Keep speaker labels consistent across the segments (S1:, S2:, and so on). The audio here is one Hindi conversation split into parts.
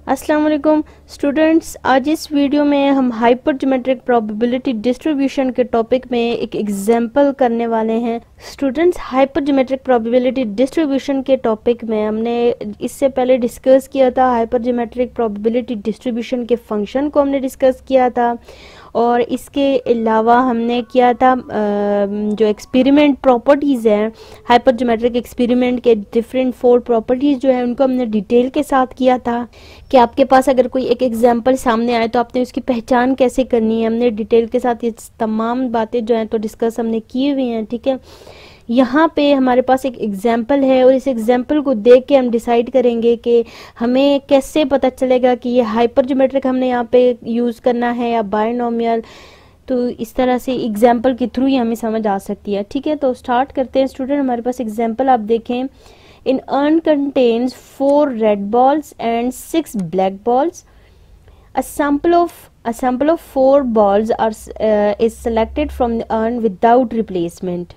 S1: अस्सलाम वालेकुम स्टूडेंट्स, आज इस वीडियो में हम हाइपरज्योमेट्रिक प्रोबेबिलिटी डिस्ट्रीब्यूशन के टॉपिक में एक एग्जांपल करने वाले हैं। स्टूडेंट्स, हाइपरज्योमेट्रिक प्रोबेबिलिटी डिस्ट्रीब्यूशन के टॉपिक में हमने इससे पहले डिस्कस किया था। हाइपरज्योमेट्रिक प्रोबेबिलिटी डिस्ट्रीब्यूशन के फंक्शन को हमने डिस्कस किया था और इसके अलावा हमने किया था जो एक्सपेरिमेंट प्रॉपर्टीज़ हैं, हाइपरज्योमेट्रिक एक्सपेरिमेंट के डिफरेंट 4 प्रॉपर्टीज़ जो है उनको हमने डिटेल के साथ किया था कि आपके पास अगर कोई एक एग्जांपल सामने आए तो आपने उसकी पहचान कैसे करनी है। हमने डिटेल के साथ ये तमाम बातें जो हैं तो डिस्कस हमने की हुई हैं। ठीक है, यहाँ पे हमारे पास एक एग्जाम्पल है और इस एग्जाम्पल को देख के हम डिसाइड करेंगे कि हमें कैसे पता चलेगा कि ये हाइपरज्योमेट्रिक हमने यहाँ पे यूज़ करना है या बायनोमियल। तो इस तरह से एग्जाम्पल के थ्रू ही हमें समझ आ सकती है। ठीक है, तो स्टार्ट करते हैं स्टूडेंट। हमारे पास एग्जाम्पल आप देखें। In urn contains 4 red balls and 6 black balls. A sample of 4 balls is selected from the urn without replacement.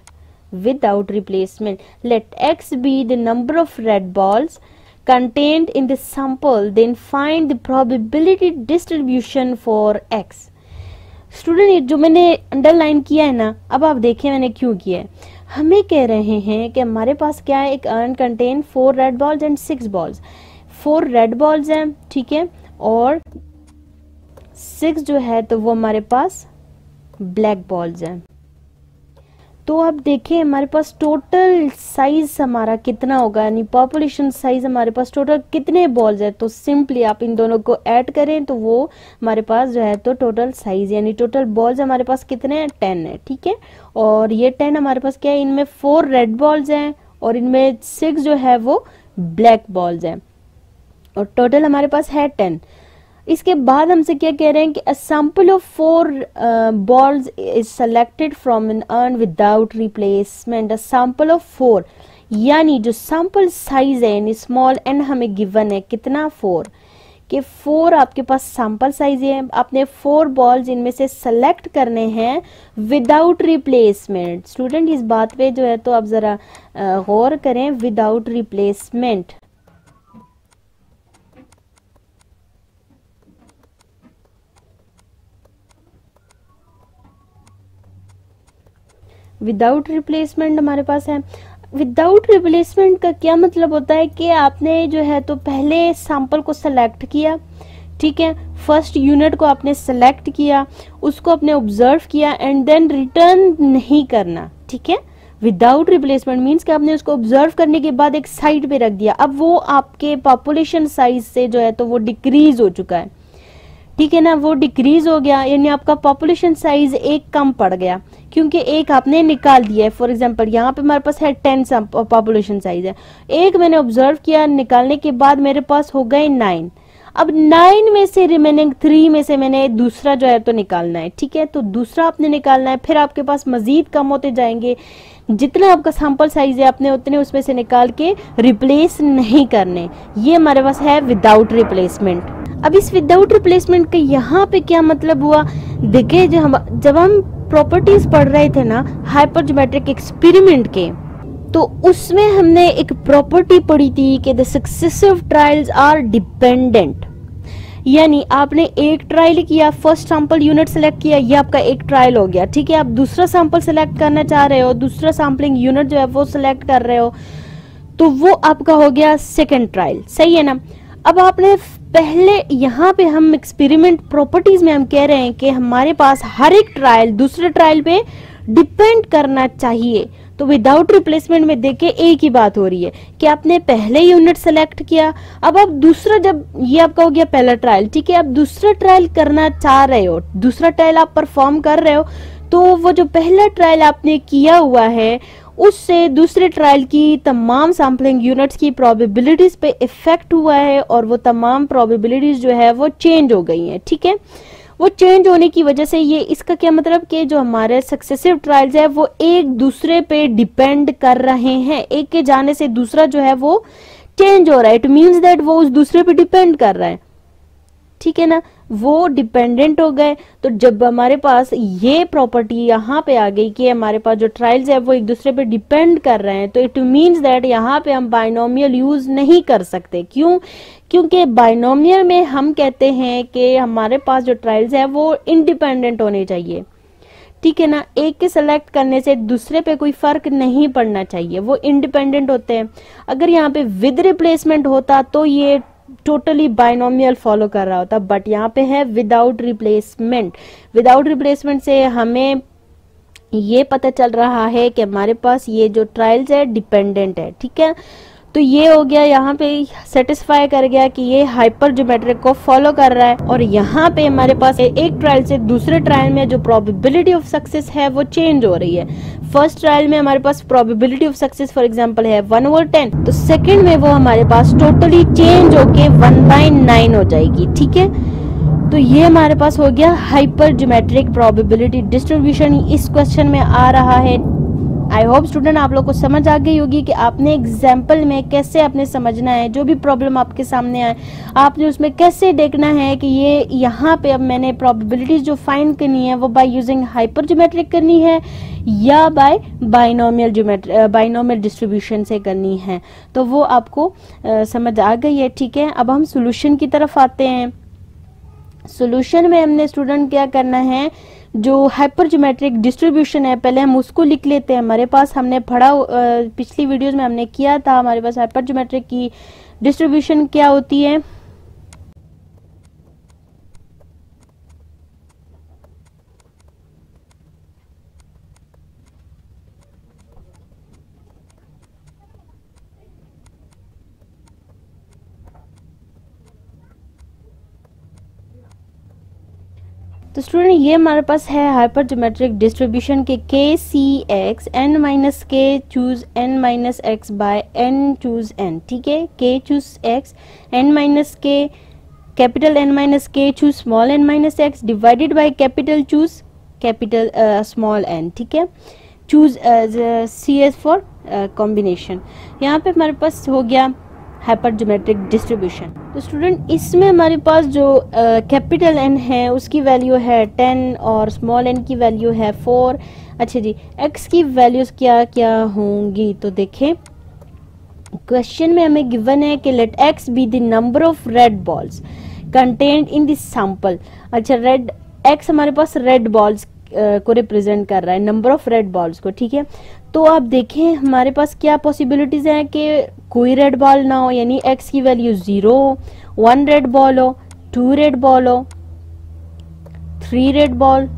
S1: Let X be the number of red balls contained in the sample. Then find the probability distribution for X. Student, ये जो मैंने अंडरलाइन किया है ना, अब आप देखें मैंने क्यों किया है। हमें कह रहे हैं कि हमारे पास क्या है, एक earn contain 4 red balls and 6 balls. 4 red balls हैं, ठीक है, और 6 जो है तो वो हमारे पास ब्लैक बॉल्स हैं। तो अब देखें हमारे पास टोटल साइज हमारा कितना होगा, यानी पॉपुलेशन साइज हमारे पास टोटल कितने बॉल्स है। तो सिंपली आप इन दोनों को ऐड करें तो वो हमारे पास जो है तो टोटल साइज यानी टोटल बॉल्स हमारे पास कितने हैं, 10 है। ठीक है, और ये 10 हमारे पास क्या है, इनमें 4 रेड बॉल्स हैं और इनमें 6 जो है वो ब्लैक बॉल्स हैं और टोटल हमारे पास है 10। इसके बाद हमसे क्या कह रहे हैं कि a sample of 4 balls is selected from an urn without replacement. A sample of 4 यानी जो sample size है यानी small n हमें given है कितना, 4 कि 4 आपके पास sample size है। आपने 4 balls इनमें से select करने हैं without replacement। स्टूडेंट, इस बात पे जो है तो आप जरा गौर करें, without replacement। विदाउट रिप्लेसमेंट हमारे पास है। विदाउट रिप्लेसमेंट का क्या मतलब होता है कि आपने जो है तो पहले सैंपल को सेलेक्ट किया, ठीक है, फर्स्ट यूनिट को आपने सेलेक्ट किया, उसको आपने ऑब्जर्व किया एंड देन रिटर्न नहीं करना। ठीक है, विदाउट रिप्लेसमेंट मीन्स कि आपने उसको ऑब्जर्व करने के बाद एक साइड पे रख दिया। अब वो आपके पॉपुलेशन साइज से जो है तो वो डिक्रीज हो चुका है। ठीक है ना, वो डिक्रीज हो गया यानी आपका पॉपुलेशन साइज एक कम पड़ गया क्योंकि एक आपने निकाल दिया है। फॉर एग्जांपल यहाँ पे हमारे पास है 10 पॉपुलेशन साइज है, एक मैंने ऑब्जर्व किया, निकालने के बाद मेरे पास हो गए 9। अब 9 में से रिमेनिंग 3 में से मैंने दूसरा जो है तो निकालना है। ठीक है, तो दूसरा आपने निकालना है, फिर आपके पास मजीद कम होते जाएंगे। जितना आपका सैंपल साइज है आपने उतने उसमें से निकाल के रिप्लेस नहीं करने। ये हमारे पास है विदाउट रिप्लेसमेंट। अब इस विदाउट रिप्लेसमेंट का यहाँ पे क्या मतलब हुआ, देखिए जब हम प्रॉपर्टीज पढ़ रहे थे ना हाइपरज्योमेट्रिक एक्सपेरिमेंट के, तो उसमें हमने एक प्रॉपर्टी पढ़ी थी कि the successive trials are dependent. यानी आपने एक ट्रायल किया, फर्स्ट सैंपल यूनिट सेलेक्ट किया, ये आपका एक ट्रायल हो गया। ठीक है, आप दूसरा सैंपल सेलेक्ट करना चाह रहे हो, दूसरा सैंपलिंग यूनिट जो है वो सिलेक्ट कर रहे हो, तो वो आपका हो गया सेकेंड ट्रायल। सही है ना। अब आपने पहले यहाँ पे हम एक्सपेरिमेंट प्रॉपर्टीज में हम कह रहे हैं कि हमारे पास हर एक ट्रायल दूसरे ट्रायल पे डिपेंड करना चाहिए। तो विदाउट रिप्लेसमेंट में देखे एक ही बात हो रही है कि आपने पहले यूनिट सेलेक्ट किया, अब आप दूसरा, जब ये आपका हो गया पहला ट्रायल, ठीक है, आप दूसरा ट्रायल करना चाह रहे हो, दूसरा ट्रायल आप परफॉर्म कर रहे हो, तो वो जो पहला ट्रायल आपने किया हुआ है उससे दूसरे ट्रायल की तमाम सैम्पलिंग यूनिट्स की प्रोबेबिलिटीज पे इफेक्ट हुआ है और वो तमाम प्रोबेबिलिटीज जो है वो चेंज हो गई हैं। ठीक है, वो चेंज होने की वजह से ये इसका क्या मतलब कि जो हमारे सक्सेसिव ट्रायल्स है वो एक दूसरे पे डिपेंड कर रहे हैं। एक के जाने से दूसरा जो है वो चेंज हो रहा है। इट मीन्स दैट वो उस दूसरे पे डिपेंड कर रहा है। ठीक है ना, वो डिपेंडेंट हो गए। तो जब हमारे पास ये प्रॉपर्टी यहाँ पे आ गई कि हमारे पास जो ट्रायल्स है वो एक दूसरे पे डिपेंड कर रहे हैं, तो इट मीन्स दैट यहाँ पे हम बाइनोमियल यूज नहीं कर सकते। क्यों? क्योंकि बाइनोमियल में हम कहते हैं कि हमारे पास जो ट्रायल्स है वो इंडिपेंडेंट होने चाहिए, ठीक है ना। एक के सेलेक्ट करने से दूसरे पे कोई फर्क नहीं पड़ना चाहिए, वो इंडिपेंडेंट होते हैं। अगर यहाँ पे विद रिप्लेसमेंट होता तो ये टोटली बाइनोमियल फॉलो कर रहा होता, बट यहाँ पे है विदाउट रिप्लेसमेंट। विदाउट रिप्लेसमेंट से हमें ये पता चल रहा है कि हमारे पास ये जो ट्रायल्स है डिपेंडेंट है, ठीक है। तो ये हो गया, यहाँ पे सेटिस्फाई कर गया कि ये हाइपर ज्योमेट्रिक को फॉलो कर रहा है। और यहाँ पे हमारे पास एक ट्रायल से दूसरे ट्रायल में जो प्रोबेबिलिटी ऑफ सक्सेस है वो चेंज हो रही है। फर्स्ट ट्रायल में हमारे पास probability of success for example है 1/10, तो सेकंड में वो हमारे पास टोटली चेंज होके 1/9 हो जाएगी, ठीक है। तो ये हमारे पास हो गया हाइपर ज्योमेट्रिक प्रोबेबिलिटी डिस्ट्रीब्यूशन, इस क्वेश्चन में आ रहा है। आई होप स्टूडेंट आप लोग को समझ आ गई होगी कि आपने एग्जाम्पल में कैसे आपने समझना है, जो भी प्रॉब्लम आपके सामने आए आपने उसमें कैसे देखना है कि ये यहाँ पे अब मैंने प्रोबेबिलिटीज जो फाइंड करनी है वो बाय यूजिंग हाइपर ज्योमेट्रिक करनी है या बाय बाइनोमियल डिस्ट्रीब्यूशन से करनी है। तो वो आपको समझ आ गई है, ठीक है। अब हम सोल्यूशन की तरफ आते हैं। सोल्यूशन में हमने स्टूडेंट क्या करना है, जो हाइपर ज्योमेट्रिक डिस्ट्रीब्यूशन है पहले हम उसको लिख लेते हैं। हमारे पास हमने पढ़ा पिछली वीडियोस में हमने किया था, हमारे पास हाइपर ज्योमेट्रिक की डिस्ट्रीब्यूशन क्या होती है। तो स्टूडेंट ये हमारे पास है हाइपर ज्योमेट्रिक डिस्ट्रीब्यूशन के k c x n minus k choose n minus x by n choose n, ठीक है। k choose x n minus k capital n minus k choose small n minus x divided by capital choose capital small n, ठीक है। Choose C S for combination. यहाँ पे हमारे पास हो गया हाइपर ज्योमेट्रिक डिस्ट्रीब्यूशन। तो स्टूडेंट इसमें हमारे पास जो कैपिटल N है उसकी वैल्यू है 10 और स्मॉल n की वैल्यू है 4। अच्छा जी, x की वैल्यूज क्या क्या होंगी, तो देखें क्वेश्चन में हमें गिवन है कि let x be the number of red balls contained in this sample. अच्छा, रेड x हमारे पास रेड बॉल्स को रिप्रेजेंट कर रहा है, नंबर ऑफ रेड बॉल्स को, ठीक है। तो आप देखें हमारे पास क्या पॉसिबिलिटीज हैं कि कोई रेड बॉल ना हो, यानी x की वैल्यू 0 हो, 1 रेड बॉल हो, 2 रेड बॉल हो, 3 रेड बॉल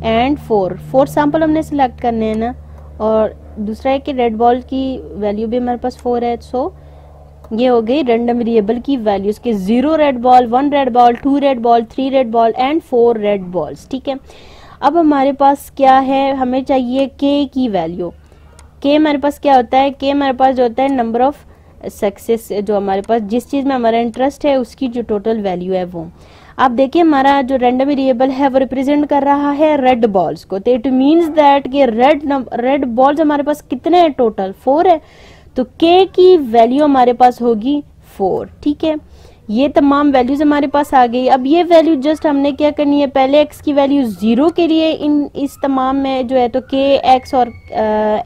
S1: एंड 4 सैंपल हमने सिलेक्ट करने हैं ना। और दूसरा है कि रेड बॉल की वैल्यू भी हमारे पास 4 है। सो ये हो गई रैंडम वेरिएबल की वैल्यूज के 0 red ball, 1 red ball, 2 red ball, 3 red ball and 4 red balls, ठीक है। अब हमारे पास क्या है, हमें चाहिए k की वैल्यू। k हमारे पास क्या होता है, k हमारे पास जो होता है नंबर ऑफ सक्सेस, जो हमारे पास जिस चीज में हमारा इंटरेस्ट है उसकी जो टोटल वैल्यू है वो। आप देखिए हमारा जो रैंडम वेरिएबल है वो रिप्रेजेंट कर रहा है रेड बॉल्स को, तो इट मींस दैट कि रेड बॉल्स हमारे पास कितने हैं, टोटल 4 है। तो k की वैल्यू हमारे पास होगी 4, ठीक है। ये तमाम वैल्यूज हमारे पास आ गई। अब ये वैल्यू जस्ट हमने क्या करनी है, पहले x की वैल्यू 0 के लिए इस तमाम में जो है तो k x और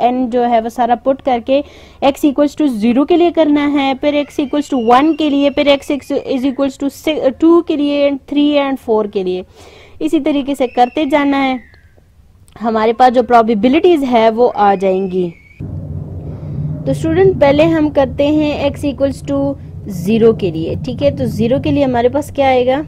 S1: n जो है वो सारा पुट करके x इक्वल्स टू 0 के लिए करना है, फिर x इक्वल्स टू 1 के लिए, फिर x इज इक्वल्स टू 2 के लिए, 3 एंड 4 के लिए। इसी तरीके से करते जाना है, हमारे पास जो प्रोबेबिलिटीज है वो आ जाएंगी। तो स्टूडेंट पहले हम करते हैं x इक्वल्स टू 0 के लिए, ठीक है। तो 0 के लिए हमारे पास क्या आएगा,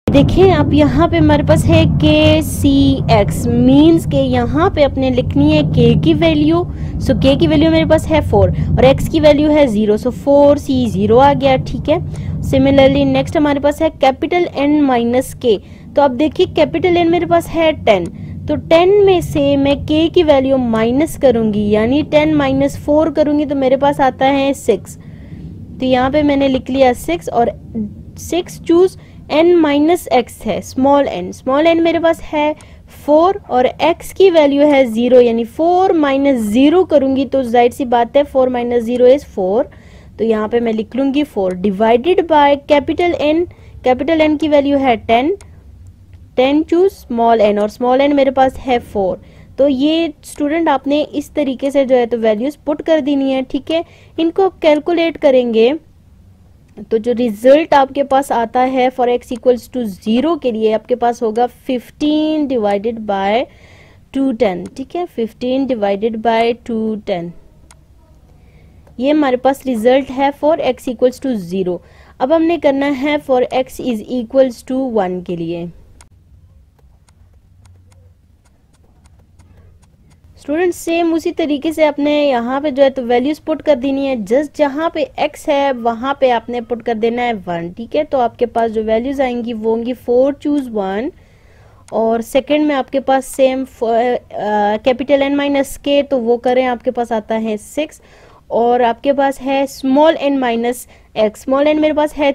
S1: देखिए आप यहाँ पे हमारे पास है k c x, मीन्स के यहाँ पे अपने लिखनी है k की वैल्यू। सो k की वैल्यू मेरे पास है 4 और x की वैल्यू है 0, सो 4c 0 आ गया, ठीक है। सिमिलरली नेक्स्ट हमारे पास है कैपिटल N माइनस k। तो अब देखिए कैपिटल N मेरे पास है 10, तो 10 में से मैं k की वैल्यू माइनस करूंगी, यानी 10 माइनस 4 करूंगी तो मेरे पास आता है 6। तो यहाँ पे मैंने लिख लिया 6 और 6 चूज n माइनस x है, स्मॉल n मेरे पास है 4 और x की वैल्यू है 0, यानी 4 माइनस 0 करूंगी तो जाहिर सी बात है 4 माइनस 0 इज 4, तो यहाँ पे मैं लिख लूंगी 4 डिवाइडेड बाय कैपिटल एन की वैल्यू है 10 चूज स्मॉल एन, और स्मॉल एन मेरे पास है 4। तो ये स्टूडेंट आपने इस तरीके से जो है तो वैल्यूज पुट कर देनी है, ठीक है। इनको आप कैलकुलेट करेंगे तो जो रिजल्ट आपके पास आता है फॉर x इक्वल्स टू 0 के लिए आपके पास होगा 15 डिवाइडेड बाय 210, ठीक है, 15 डिवाइडेड बाय 210। ये हमारे पास रिजल्ट है फॉर x इक्वल्स टू 0। अब हमने करना है for x is equals to 1 के लिए। स्टूडेंट सेम उसी तरीके से आपने यहाँ पे जो है तो वैल्यूज पुट कर देनी है। जस्ट जहाँ पे x है वहां पे आपने पुट कर देना है 1, ठीक है। तो आपके पास जो वैल्यूज आएंगी वो होंगी 4 चूज 1, और सेकंड में आपके पास सेम कैपिटल N माइनस के, तो वो करें आपके पास आता है 6, और आपके पास है small n minus x. Small n मेरे पास है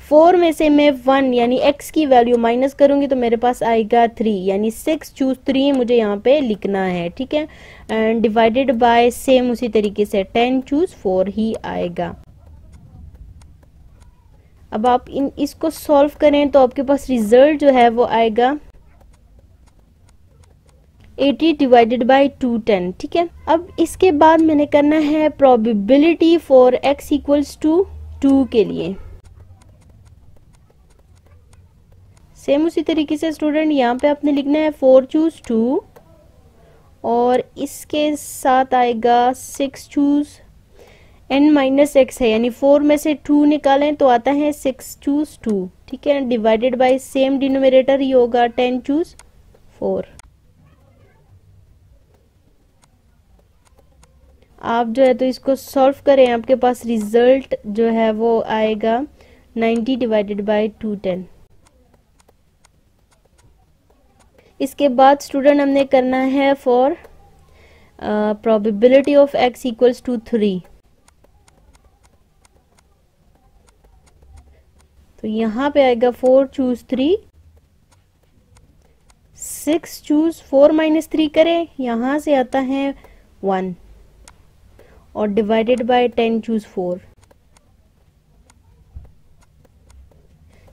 S1: 4 में से मैं 1 यानी x की वैल्यू माइनस करूंगी तो मेरे पास आएगा 3, यानी 6 चूज 3 मुझे यहाँ पे लिखना है, ठीक है। एंड डिवाइडेड बाय सेम उसी तरीके से 10 चूज 4 ही आएगा। अब आप इसको सॉल्व करें तो आपके पास रिजल्ट जो है वो आएगा 80 डिवाइडेड बाय 210, ठीक है। अब इसके बाद मैंने करना है probability for x equals to 2 के लिए। सेम उसी तरीके से स्टूडेंट यहाँ पे आपने लिखना है 4 चूज 2, और इसके साथ आएगा 6 चूज n माइनस एक्स है, यानी 4 में से 2 निकालें तो आता है 6 चूज 2, ठीक है। डिवाइडेड बाय सेम डिनोमिनेटर ही होगा 10 चूज 4। आप जो है तो इसको सॉल्व करें, आपके पास रिजल्ट जो है वो आएगा 90 डिवाइडेड बाय 210। इसके बाद स्टूडेंट हमने करना है for probability of x equals to 3। तो यहाँ पे आएगा 4 चूज 3, 6 चूज 4 माइनस 3 करें, यहाँ से आता है 1, और डिवाइडेड बाय 10 चूज 4।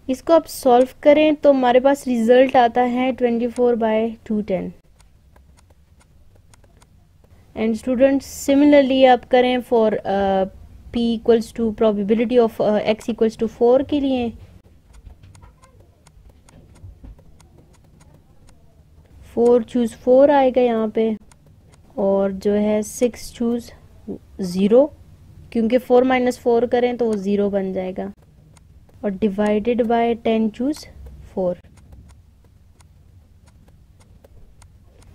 S1: इसको आप सॉल्व करें तो हमारे पास रिजल्ट आता है 24 बाय 210। एंड स्टूडेंट सिमिलरली आप करें for p equals to probability of x equals to 4 के लिए। 4 चूज 4 आएगा यहाँ पे, और जो है 6 चूज 0, क्योंकि 4 माइनस 4 करें तो वो 0 बन जाएगा, और डिवाइडेड बाय 10 चूज 4।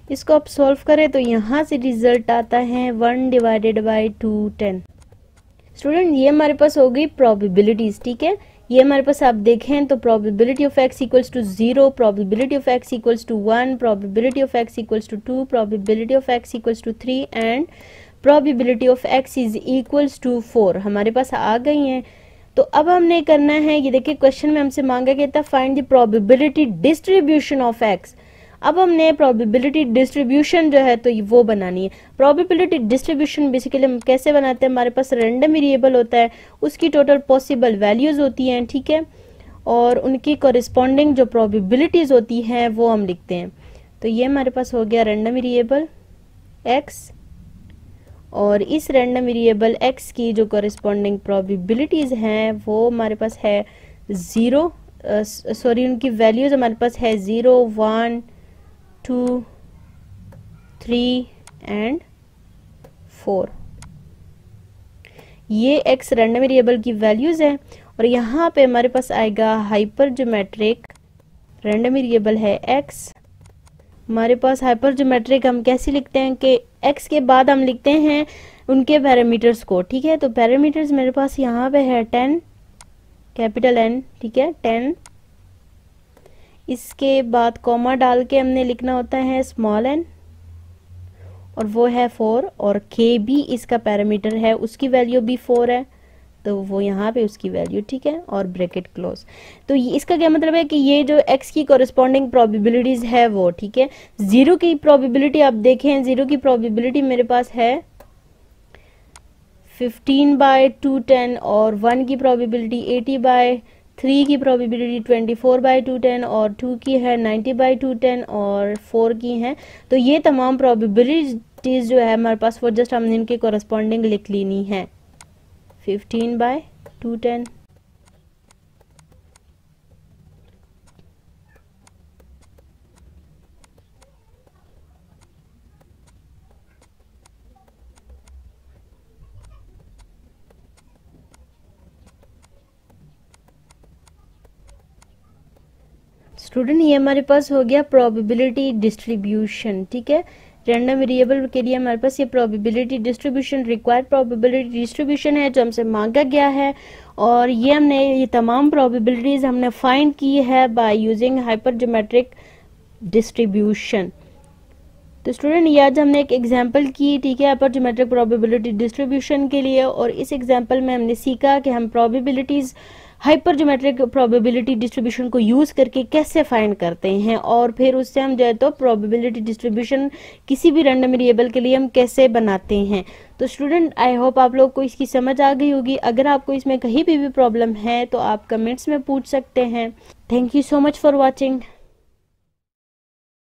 S1: इसको आप सॉल्व करें तो यहाँ से रिजल्ट आता है 1 डिवाइडेड बाय 210। स्टूडेंट ये हमारे पास हो गई प्रोबेबिलिटीज, ठीक है। ये हमारे पास आप देखें तो probability of x equals to 0, probability of x equals to 1, probability of x equals to 2, probability of x equals to 3 and probability of x is equals to 4 हमारे पास आ गई हैं। तो अब हमने करना है, ये देखिए क्वेश्चन में हमसे मांगा गया था find the probability distribution of x। अब हमने प्रोबेबिलिटी डिस्ट्रीब्यूशन जो है तो वो बनानी है। प्रोबेबिलिटी डिस्ट्रीब्यूशन बेसिकली हम कैसे बनाते हैं, हमारे पास रैंडम वेरिएबल होता है, उसकी टोटल पॉसिबल वैल्यूज होती हैं, ठीक है, और उनकी कॉरिस्पॉन्डिंग जो प्रोबेबिलिटीज होती हैं वो हम लिखते हैं। तो ये हमारे पास हो गया रैंडम वेरिएबल x, और इस रैंडम वेरिएबल x की जो कॉरिस्पॉन्डिंग प्रोबेबिलिटीज हैं वो हमारे पास है 0, सॉरी उनकी वैल्यूज हमारे पास है 0, 1, 2, 3 एंड 4। ये x रैंडम वेरिएबल की वैल्यूज है, और यहाँ पे हमारे पास आएगा हाइपर ज्योमेट्रिक रैंडम वेरिएबल है x। हमारे पास हाइपर ज्योमेट्रिक हम कैसे लिखते हैं कि x के बाद हम लिखते हैं उनके पैरामीटर्स को, ठीक है। तो पैरामीटर्स मेरे पास यहाँ पे है 10 कैपिटल N, ठीक है, 10। इसके बाद कॉमा डाल के हमने लिखना होता है स्मॉल n, और वो है 4, और k भी इसका पैरामीटर है, उसकी वैल्यू भी 4 है, तो वो यहाँ पे उसकी वैल्यू, ठीक है, और ब्रैकेट क्लोज। तो इसका क्या मतलब है कि ये जो x की कॉरेस्पॉन्डिंग प्रोबेबिलिटीज है वो, ठीक है। 0 की प्रोबेबिलिटी आप देखें, 0 की प्रोबेबिलिटी मेरे पास है 15/210 और 1 की प्रोबेबिलिटी 80/3 की प्रोबेबिलिटी 24/210 और 2 की है 90/210 और 4 की है। तो ये तमाम प्रोबेबिलिटीज जो है हमारे पास वो जस्ट हमने इनके कोरस्पॉन्डिंग लिख लेनी है 15/210। स्टूडेंट ये हमारे पास हो गया प्रोबेबिलिटी डिस्ट्रीब्यूशन। ठीक है, रैंडम वेरिएबल के लिए हमारे पास ये probability distribution, required probability distribution है जो हमसे मांगा गया है। और ये हमने ये तमाम प्रोबेबिलिटीज हमने फाइंड की है बाय यूजिंग हाइपरज्योमेट्रिक डिस्ट्रीब्यूशन। तो स्टूडेंट ये आज हमने एक एग्जांपल की, ठीक है, हाइपरज्योमेट्रिक प्रोबेबिलिटी डिस्ट्रीब्यूशन के लिए। और इस एग्जांपल में हमने सीखा कि हम प्रोबेबिलिटीज हाइपरज्योमेट्रिक प्रोबेबिलिटी डिस्ट्रीब्यूशन को यूज करके कैसे फाइंड करते हैं और फिर उससे हम जो है तो प्रोबेबिलिटी डिस्ट्रीब्यूशन किसी भी रैंडम वेरिएबल के लिए हम कैसे बनाते हैं। तो स्टूडेंट आई होप आप लोग को इसकी समझ आ गई होगी। अगर आपको इसमें कहीं भी प्रॉब्लम है तो आप कमेंट्स में पूछ सकते हैं। Thank you so much for watching.